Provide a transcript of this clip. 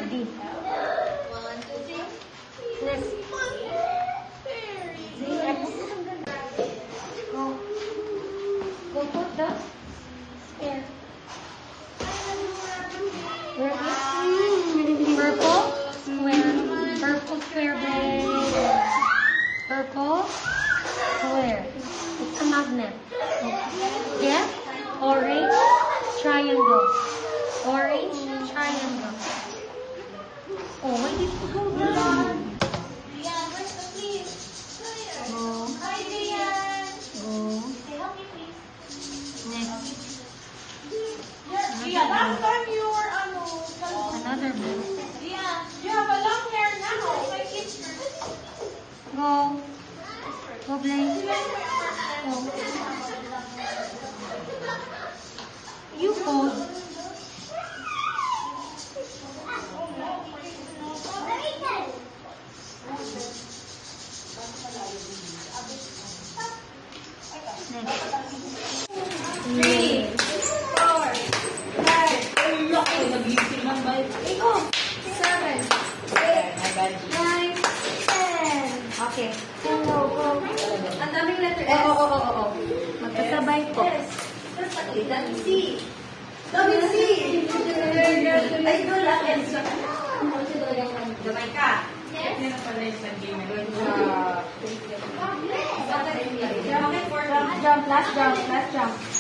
D. 1, 2, 3. Next. Z, X. Go. Go put the square. Where is purple square? Purple square, babe. Purple square. It's a magnet. Yes? Orange triangle. Orange triangle. Oh, why did you go down? Rian, where's the please? Go. Hi, Rian. Go. Hey, help me, please. Next. Rian, last time you were, Another blue. Rian, you have a long hair now. Like it's Go. Go, Blaine. Go. You pose. Next. 3, 4, 5, 7, 8, 9, 10. Okay. Go, go. Ang daming letter S. Oo. Magkasabay po. S. C. Double C. Ay, ito lang. Gamay ka. Yes. Jump, last jump.